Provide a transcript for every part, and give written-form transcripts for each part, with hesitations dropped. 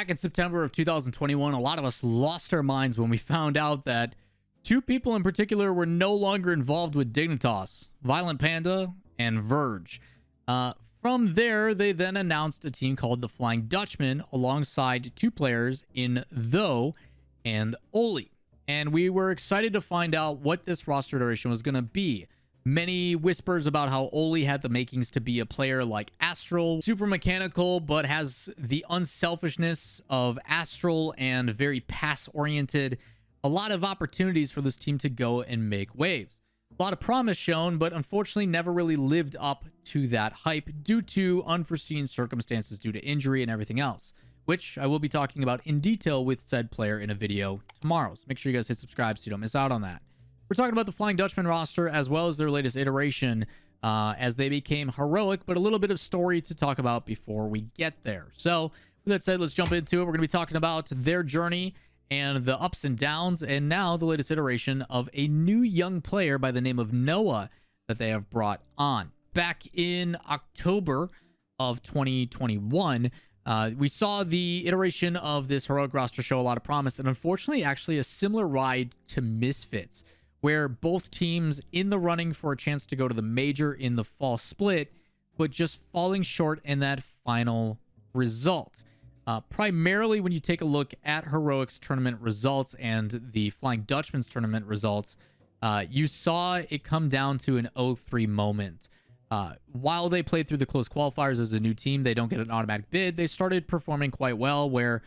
Back in September of 2021, a lot of us lost our minds when we found out that two people in particular were no longer involved with Dignitas, Violent Panda and Verge. From there, they then announced a team called the Flying Dutchman alongside two players in Though and Oli. And we were excited to find out what this roster iteration was going to be. Many whispers about how Oli had the makings to be a player like Astral, super mechanical, but has the unselfishness of Astral and very pass-oriented. A lot of opportunities for this team to go and make waves. A lot of promise shown, but unfortunately never really lived up to that hype due to unforeseen circumstances due to injury and everything else, which I will be talking about in detail with said player in a video tomorrow. So make sure you guys hit subscribe so you don't miss out on that. We're talking about the Flying Dutchman roster as well as their latest iteration as they became heroic, but a little bit of story to talk about before we get there. So with that said, let's jump into it. We're going to be talking about their journey and the ups and downs, and now the latest iteration of a new young player by the name of Noah that they have brought on. Back in October of 2021, we saw the iteration of this heroic roster show a lot of promise, and unfortunately actually a similar ride to Misfits, where both teams in the running for a chance to go to the major in the fall split, but just falling short in that final result. Primarily when you take a look at Heroic's tournament results and the Flying Dutchman's tournament results, you saw it come down to an 0-3 moment. While they played through the close qualifiers as a new team, they don't get an automatic bid. They started performing quite well, where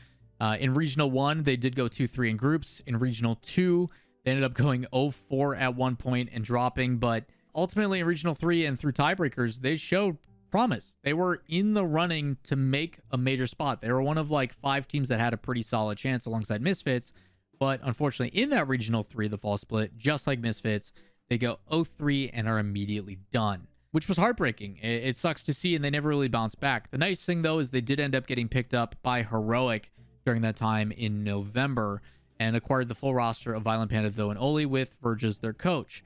in Regional 1, they did go 2-3 in groups. In Regional 2, they ended up going 0-4 at one point and dropping, but ultimately in Regional 3 and through tiebreakers, they showed promise. They were in the running to make a major spot. They were one of like 5 teams that had a pretty solid chance alongside Misfits, but unfortunately in that Regional 3, the fall split, just like Misfits, they go 0-3 and are immediately done, which was heartbreaking. It sucks to see, and they never really bounced back. The nice thing, though, is they did end up getting picked up by Heroic during that time in November and acquired the full roster of Violent Panda, Though, and Oli with Verge as their coach.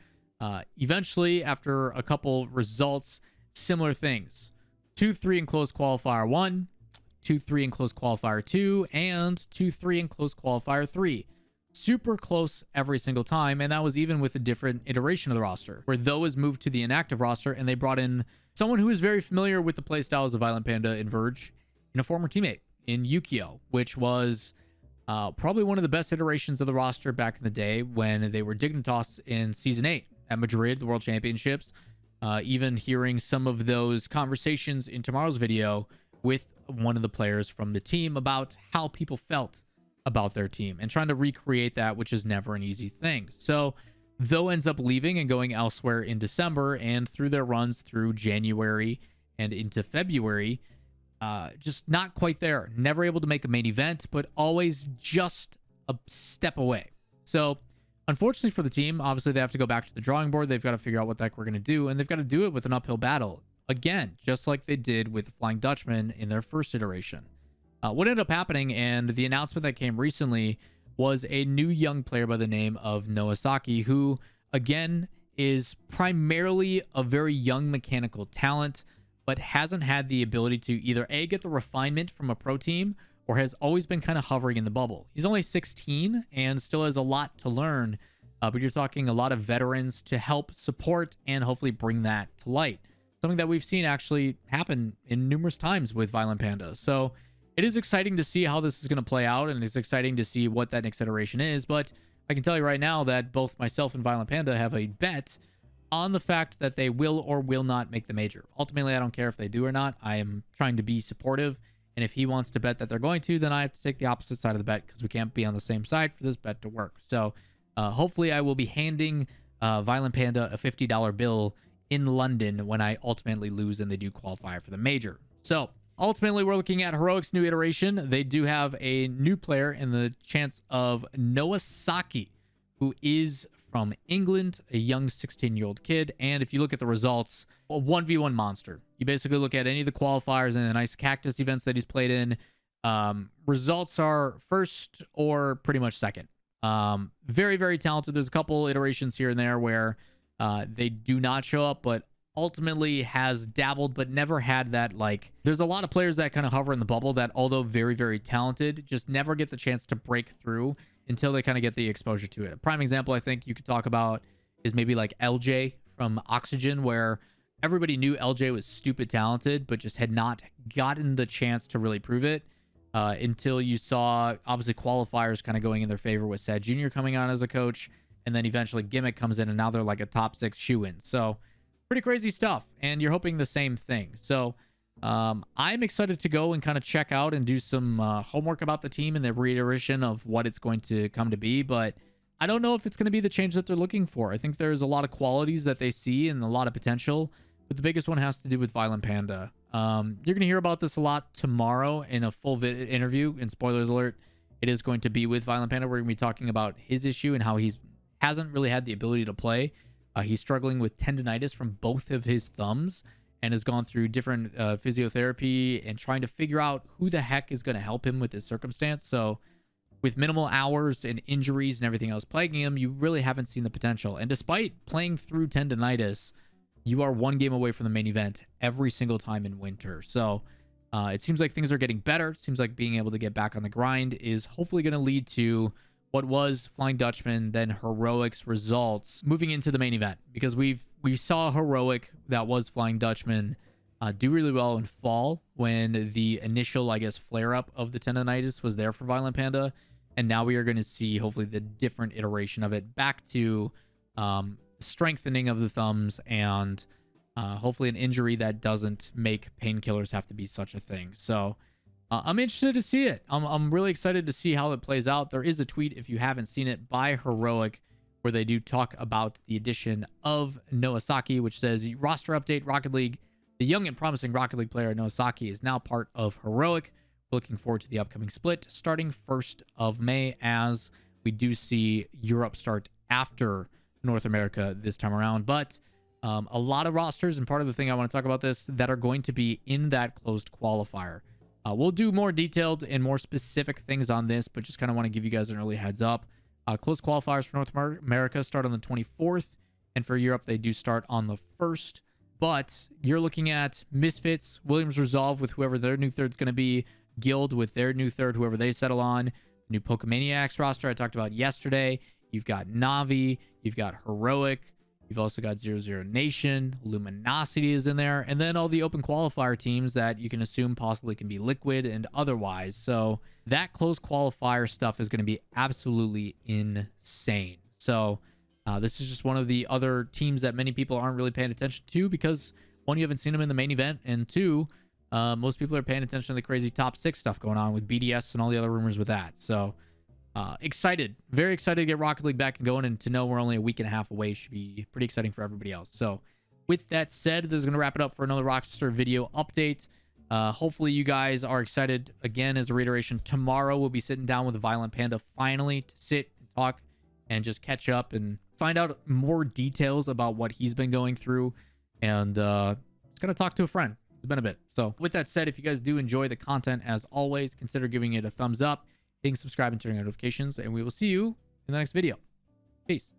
Eventually, after a couple results, similar things. 2-3 in close qualifier 1, 2-3 in close qualifier 2, and 2-3 in close qualifier 3. Super close every single time, and that was even with a different iteration of the roster, where Though was moved to the inactive roster, and they brought in someone who is very familiar with the playstyles of Violent Panda and Verge, and a former teammate in Yukio, which was probably one of the best iterations of the roster back in the day when they were Dignitas in Season 8 at Madrid, the World Championships. Even hearing some of those conversations in tomorrow's video with one of the players from the team about how people felt about their team and trying to recreate that, which is never an easy thing. So Though ends up leaving and going elsewhere in December, and through their runs through January and into February, just not quite there. Never able to make a main event, but always just a step away. So unfortunately for the team, obviously they have to go back to the drawing board. They've got to figure out what the heck we're going to do, and they've got to do it with an uphill battle. Again, just like they did with the Flying Dutchman in their first iteration. What ended up happening, and the announcement that came recently, was a new young player by the name of Noahsaki, who, again, is primarily a very young mechanical talent, but hasn't had the ability to either A, get the refinement from a pro team, or has always been kind of hovering in the bubble. He's only 16 and still has a lot to learn, but you're talking a lot of veterans to help support and hopefully bring that to light. Something that we've seen actually happen in numerous times with Violent Panda. So it is exciting to see how this is going to play out, and it's exciting to see what that next iteration is, but I can tell you right now that both myself and Violent Panda have a bet on the fact that they will or will not make the major. Ultimately, I don't care if they do or not. I am trying to be supportive, and if he wants to bet that they're going to, then I have to take the opposite side of the bet, because we can't be on the same side for this bet to work. So hopefully I will be handing Violent Panda a $50 bill in London when I ultimately lose and they do qualify for the major. So ultimately, we're looking at Heroic's new iteration. They do have a new player in the chance of Noahsaki, who is from England, a young 16-year-old kid. And if you look at the results, a 1v1 monster. You basically look at any of the qualifiers and the nice cactus events that he's played in. Results are first or pretty much second. Very, very talented. There's a couple iterations here and there where they do not show up, but ultimately has dabbled but never had that, like, there's a lot of players that kind of hover in the bubble that, although very, very talented, just never get the chance to break through until they kind of get the exposure to it. A prime example I think you could talk about is maybe like LJ from Oxygen, where everybody knew LJ was stupid talented, but just had not gotten the chance to really prove it until you saw, obviously, qualifiers kind of going in their favor with Sad Jr. coming on as a coach, and then eventually Gimmick comes in, and now they're like a top 6 shoe-in. So pretty crazy stuff, and you're hoping the same thing. So I'm excited to go and kind of check out and do some homework about the team and the reiteration of what it's going to come to be, but I don't know if it's going to be the change that they're looking for. I think there's a lot of qualities that they see and a lot of potential, but the biggest one has to do with Violent Panda. You're going to hear about this a lot tomorrow in a full interview, and spoilers alert, it is going to be with Violent Panda. We're going to be talking about his issue and how hasn't really had the ability to play. He's struggling with tendonitis from both of his thumbs and has gone through different physiotherapy and trying to figure out who the heck is going to help him with this circumstance. So with minimal hours and injuries and everything else plaguing him, you really haven't seen the potential. And despite playing through tendonitis, you are one game away from the main event every single time in winter. So it seems like things are getting better. It seems like being able to get back on the grind is hopefully going to lead to what was Flying Dutchman, then Heroic's results moving into the main event, because we saw Heroic, that was Flying Dutchman, do really well in fall when the initial, I guess, flare-up of the tendonitis was there for Violent Panda, and now we are going to see hopefully the different iteration of it back to strengthening of the thumbs and hopefully an injury that doesn't make painkillers have to be such a thing. So I'm interested to see it. I'm really excited to see how it plays out. There is a tweet, if you haven't seen it, by Heroic, where they do talk about the addition of Noahsaki, which says, roster update, Rocket League. The young and promising Rocket League player Noahsaki is now part of Heroic. Looking forward to the upcoming split starting 1st of May, as we do see Europe start after North America this time around. But a lot of rosters, and part of the thing I want to talk about this, that are going to be in that closed qualifier. We'll do more detailed and more specific things on this, but just kind of want to give you guys an early heads up. Closed qualifiers for North America start on the 24th, and for Europe, they do start on the 1st. But you're looking at Misfits, Williams Resolve with whoever their new third's going to be, Guild with their new third, whoever they settle on, new Pokemaniacs roster I talked about yesterday. You've got Navi, you've got Heroic, you've also got 00 Nation, Luminosity is in there, and then all the open qualifier teams that you can assume possibly can be Liquid and otherwise. So that closed qualifier stuff is going to be absolutely insane. So this is just one of the other teams that many people aren't really paying attention to because, one, you haven't seen them in the main event, and two, most people are paying attention to the crazy top 6 stuff going on with BDS and all the other rumors with that. So excited, very excited to get Rocket League back and going, and to know we're only a week and a half away should be pretty exciting for everybody else. So with that said, this is going to wrap it up for another Rockstar video update. Hopefully you guys are excited. Again, as a reiteration, tomorrow we'll be sitting down with Violent Panda finally to sit and talk and just catch up and find out more details about what he's been going through, and just gonna talk to a friend. It's been a bit. So with that said, if you guys do enjoy the content, as always, consider giving it a thumbs up, hitting subscribe, and turning on notifications, and we will see you in the next video. Peace.